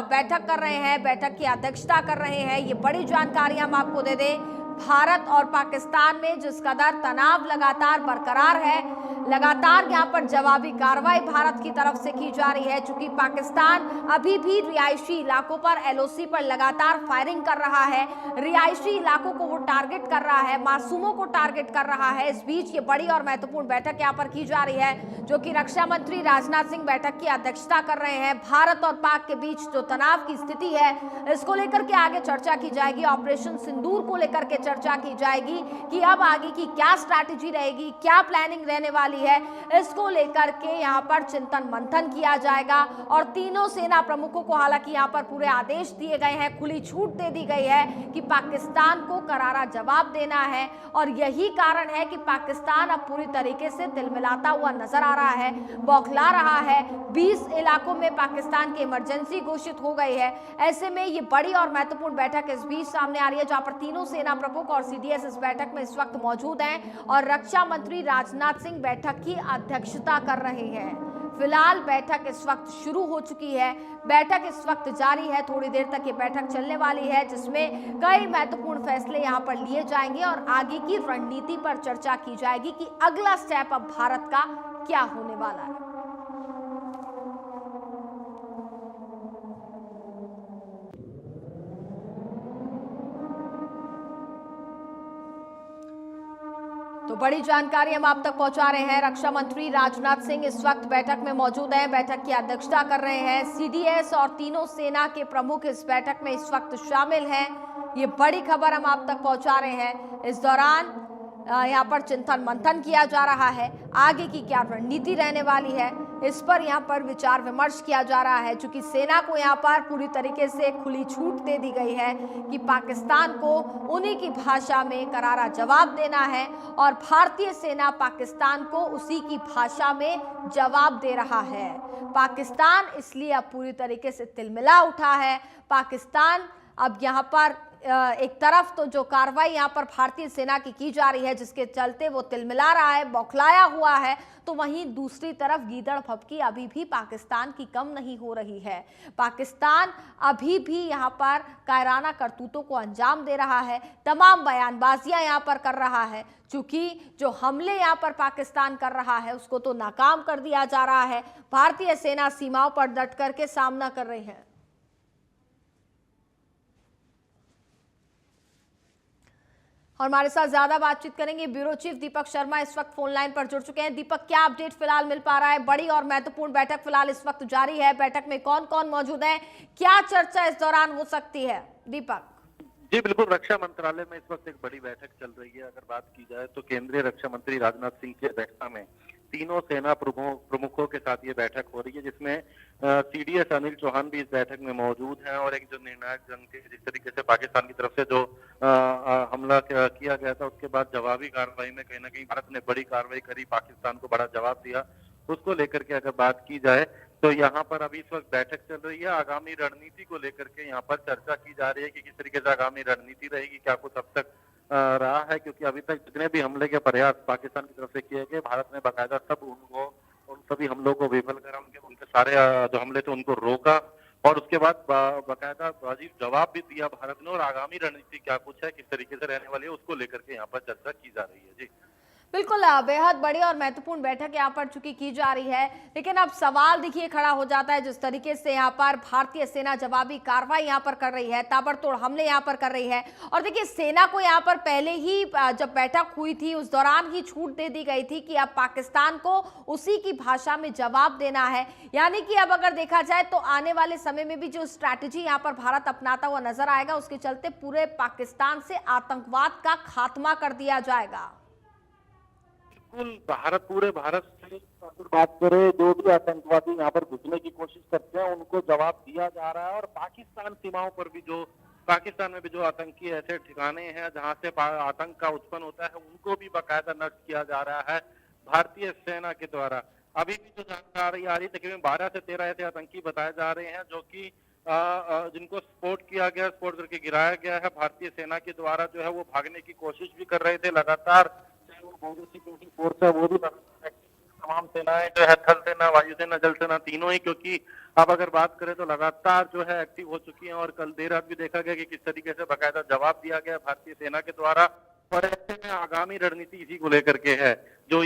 बैठक कर रहे हैं, बैठक की अध्यक्षता कर रहे हैं। ये बड़ी जानकारी हम आपको दे दें, भारत और पाकिस्तान में जिस कदर तनाव लगातार बरकरार है, लगातार यहां पर जवाबी कार्रवाई भारत की तरफ से की जा रही है। चूंकि पाकिस्तान अभी भी रिहायशी इलाकों पर, एलओसी पर लगातार फायरिंग कर रहा है, रिहायशी इलाकों को वो टारगेट कर रहा है, मासूमों को टारगेट कर रहा है। इस बीच ये बड़ी और महत्वपूर्ण बैठक यहां पर की जा रही है, जो कि रक्षा मंत्री राजनाथ सिंह बैठक की अध्यक्षता कर रहे हैं। भारत और पाक के बीच जो तनाव की स्थिति है, इसको लेकर के आगे चर्चा की जाएगी। ऑपरेशन सिंदूर को लेकर के चर्चा की जाएगी कि अब आगे की क्या स्ट्रैटेजी रहेगी, क्या प्लानिंग रहने वाली है, इसको लेकर के यहां पर चिंतन मंथन किया जाएगा। और तीनों सेना प्रमुखों को हालांकि यहां पर पूरे आदेश दिए गए हैं, खुली छूट दे दी गई है कि पाकिस्तान को करारा जवाब देना है। और यही कारण है कि पाकिस्तान अब पूरी तरीके से तिलमिलाता हुआ नजर आ रहा है, बौखला रहा है। 20 इलाकों में पाकिस्तान की इमरजेंसी घोषित हो गई है। ऐसे में ये बड़ी और महत्वपूर्ण बैठक इस बीच सामने आ रही है, जहां पर तीनों सेना प्रमुख और सीडीएस इस बैठक में इस वक्त मौजूद हैं और रक्षा मंत्री राजनाथ सिंह बैठक की अध्यक्षता कर रहे हैं। फिलहाल बैठक इस वक्त शुरू हो चुकी है, बैठक इस वक्त जारी है। थोड़ी देर तक ये बैठक चलने वाली है, जिसमें कई महत्वपूर्ण फैसले यहां पर लिए जाएंगे और आगे की रणनीति पर चर्चा की जाएगी कि अगला स्टेप अब भारत का क्या होने वाला है। तो बड़ी जानकारी हम आप तक पहुंचा रहे हैं। रक्षा मंत्री राजनाथ सिंह इस वक्त बैठक में मौजूद हैं, बैठक की अध्यक्षता कर रहे हैं। सीडीएस और तीनों सेना के प्रमुख इस बैठक में इस वक्त शामिल हैं। ये बड़ी खबर हम आप तक पहुंचा रहे हैं। इस दौरान यहाँ पर चिंतन मंथन किया जा रहा है, आगे की क्या रणनीति रहने वाली है, इस पर यहाँ पर विचार विमर्श किया जा रहा है। चूंकि सेना को यहाँ पर पूरी तरीके से खुली छूट दे दी गई है कि पाकिस्तान को उन्हीं की भाषा में करारा जवाब देना है और भारतीय सेना पाकिस्तान को उसी की भाषा में जवाब दे रहा है। पाकिस्तान इसलिए अब पूरी तरीके से तिलमिला उठा है। पाकिस्तान अब यहाँ पर एक तरफ तो जो कार्रवाई यहाँ पर भारतीय सेना की जा रही है, जिसके चलते वो तिलमिला रहा है, बौखलाया हुआ है, तो वहीं दूसरी तरफ गीदड़ भभकी अभी भी पाकिस्तान की कम नहीं हो रही है। पाकिस्तान अभी भी यहाँ पर कायराना करतूतों को अंजाम दे रहा है, तमाम बयानबाजियां यहाँ पर कर रहा है। चूंकि जो हमले यहाँ पर पाकिस्तान कर रहा है, उसको तो नाकाम कर दिया जा रहा है। भारतीय सेना सीमाओं पर डट करके सामना कर रही है। और हमारे साथ ज्यादा बातचीत करेंगे ब्यूरो चीफ दीपक शर्मा, इस वक्त फोन लाइन पर जुड़ चुके हैं। दीपक, क्या अपडेट फिलहाल मिल पा रहा है? बड़ी और महत्वपूर्ण बैठक फिलहाल इस वक्त जारी है, बैठक में कौन कौन मौजूद है, क्या चर्चा इस दौरान हो सकती है? दीपक जी बिल्कुल, रक्षा मंत्रालय में इस वक्त एक बड़ी बैठक चल रही है। अगर बात की जाए तो केंद्रीय रक्षा मंत्री राजनाथ सिंह की अध्यक्षता में तीनों सेना प्रमुखों के साथ ये बैठक हो रही है, जिसमें सीडीएस अनिल चौहान भी इस बैठक में मौजूद हैं। और एक जो निर्णायक जंग के जिस तरीके से पाकिस्तान की तरफ से जो हमला किया गया था, उसके बाद जवाबी कार्रवाई में कहीं ना कहीं भारत ने बड़ी कार्रवाई करी, पाकिस्तान को बड़ा जवाब दिया। उसको लेकर के अगर बात की जाए तो यहाँ पर अभी इस वक्त बैठक चल रही है। आगामी रणनीति को लेकर के यहाँ पर चर्चा की जा रही है कि किस तरीके से आगामी रणनीति रहेगी, क्या कुछ अब तक रहा है। क्योंकि अभी तक जितने भी हमले के प्रयास पाकिस्तान की तरफ से किए गए, भारत ने बाकायदा उन सभी हमलों को विफल करा, उनके सारे जो हमले थे उनको रोका और उसके बाद बाकायदा जवाब भी दिया भारत ने। और आगामी रणनीति क्या कुछ है, किस तरीके से रहने वाली है, उसको लेकर के यहाँ पर चर्चा की जा रही है। जी बिल्कुल, बेहद बड़ी और महत्वपूर्ण बैठक यहाँ पर चूंकि की जा रही है, लेकिन अब सवाल देखिए खड़ा हो जाता है, जिस तरीके से यहाँ पर भारतीय सेना जवाबी कार्रवाई यहाँ पर कर रही है, ताबड़तोड़ हमले यहाँ पर कर रही है। और देखिए, सेना को यहाँ पर पहले ही जब बैठक हुई थी उस दौरान ही छूट दे दी गई थी कि अब पाकिस्तान को उसी की भाषा में जवाब देना है। यानी कि अब अगर देखा जाए तो आने वाले समय में भी जो स्ट्रैटेजी यहाँ पर भारत अपनाता हुआ नजर आएगा, उसके चलते पूरे पाकिस्तान से आतंकवाद का खात्मा कर दिया जाएगा। बिल्कुल, पूरे भारत से अगर बात करें, जो भी आतंकवादी यहाँ पर घुसने की कोशिश करते हैं उनको जवाब दिया जा रहा है। और पाकिस्तान सीमाओं पर भी जो पाकिस्तान में भी जो आतंकी ऐसे ठिकाने हैं जहाँ से आतंक का उत्पन्न होता है, उनको भी बाकायदा नष्ट किया जा रहा है भारतीय सेना के द्वारा। अभी भी जो जानकारी आ रही है, तकरीबन 12 से 13 ऐसे आतंकी बताए जा रहे हैं जो कि जिनको स्फोट किया गया, स्फोट करके गिराया गया है भारतीय सेना के द्वारा। जो है वो भागने की कोशिश भी कर रहे थे लगातार, वो भी तमाम सेनाएं जो है, थल सेना, वायुसेना, जल सेना, तीनों ही, क्योंकि अब अगर बात करें तो लगातार जो है एक्टिव हो चुकी हैं। और कल देर रात भी देखा गया कि किस तरीके से बाकायदा जवाब दिया गया भारतीय सेना के द्वारा। और ऐसे में आगामी रणनीति इसी को लेकर के है, जो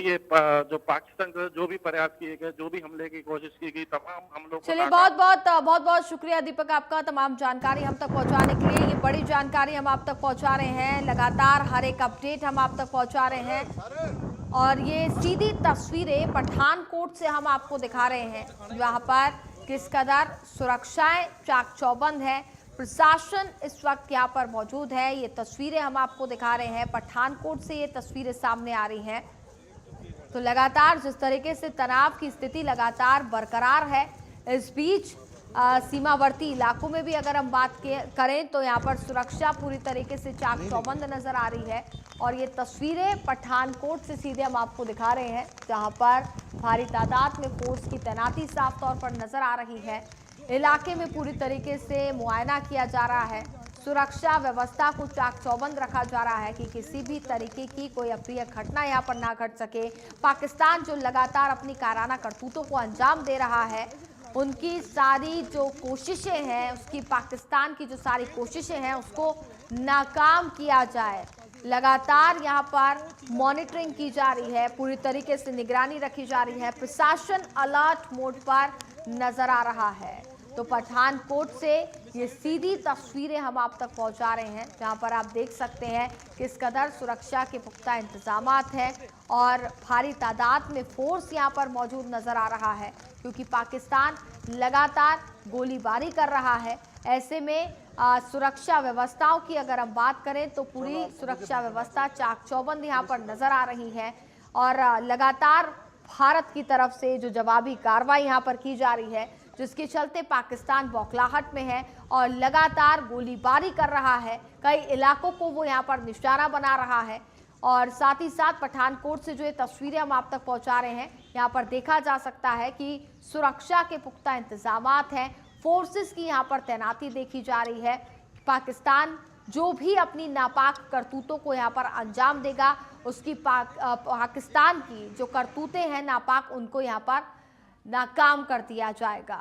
जो पाकिस्तान के जो भी प्रयास किए गए, जो भी हमले की कोशिश की गई, तमाम हमलों को चलिए, बहुत बहुत शुक्रिया दीपक आपका तमाम जानकारी हम तक पहुंचाने के लिए। ये बड़ी जानकारी हम आप तक पहुंचा रहे हैं, लगातार हर एक अपडेट हम आप तक पहुंचा रहे हैं। और ये सीधी तस्वीरें पठानकोट से हम आपको दिखा रहे हैं, जहाँ पर किस कदर सुरक्षाएं चाक चौबंद है, प्रशासन इस वक्त यहाँ पर मौजूद है। ये तस्वीरें हम आपको दिखा रहे हैं, पठानकोट से ये तस्वीरें सामने आ रही हैं। तो लगातार जिस तरीके से तनाव की स्थिति लगातार बरकरार है, इस बीच सीमावर्ती इलाकों में भी अगर हम बात करें तो यहाँ पर सुरक्षा पूरी तरीके से चाक चौबंद नजर आ रही है। और ये तस्वीरें पठानकोट से सीधे हम आपको दिखा रहे हैं, जहाँ पर भारी तादाद में फोर्स की तैनाती साफ तौर पर नजर आ रही है। इलाके में पूरी तरीके से मुआयना किया जा रहा है, सुरक्षा व्यवस्था को चाक चौबंद रखा जा रहा है कि किसी भी तरीके की कोई अप्रिय घटना यहाँ पर ना घट सके। पाकिस्तान जो लगातार अपनी कायराना करतूतों को अंजाम दे रहा है, उनकी सारी जो कोशिशें हैं, उसकी पाकिस्तान की जो सारी कोशिशें हैं उसको नाकाम किया जाए। लगातार यहाँ पर मॉनिटरिंग की जा रही है, पूरी तरीके से निगरानी रखी जा रही है, प्रशासन अलर्ट मोड पर नजर आ रहा है। तो पठानकोट से ये सीधी तस्वीरें हम आप तक पहुंचा रहे हैं, जहां पर आप देख सकते हैं किस कदर सुरक्षा के पुख्ता इंतजामात हैं और भारी तादाद में फोर्स यहां पर मौजूद नजर आ रहा है, क्योंकि पाकिस्तान लगातार गोलीबारी कर रहा है। ऐसे में सुरक्षा व्यवस्थाओं की अगर हम बात करें तो पूरी सुरक्षा व्यवस्था चाक चौबंद यहाँ पर नजर आ रही है। और लगातार भारत की तरफ से जो जवाबी कार्रवाई यहाँ पर की जा रही है, जिसके चलते पाकिस्तान बौखलाहट में है और लगातार गोलीबारी कर रहा है, कई इलाकों को वो यहाँ पर निशाना बना रहा है। और साथ ही साथ पठानकोट से जो ये तस्वीरें हम आप तक पहुंचा रहे हैं, यहाँ पर देखा जा सकता है कि सुरक्षा के पुख्ता इंतजामात हैं, फोर्सेस की यहाँ पर तैनाती देखी जा रही है। पाकिस्तान जो भी अपनी नापाक करतूतों को यहाँ पर अंजाम देगा, उसकी पाकिस्तान की जो करतूतें हैं नापाक, उनको यहाँ पर नाकाम कर दिया जाएगा।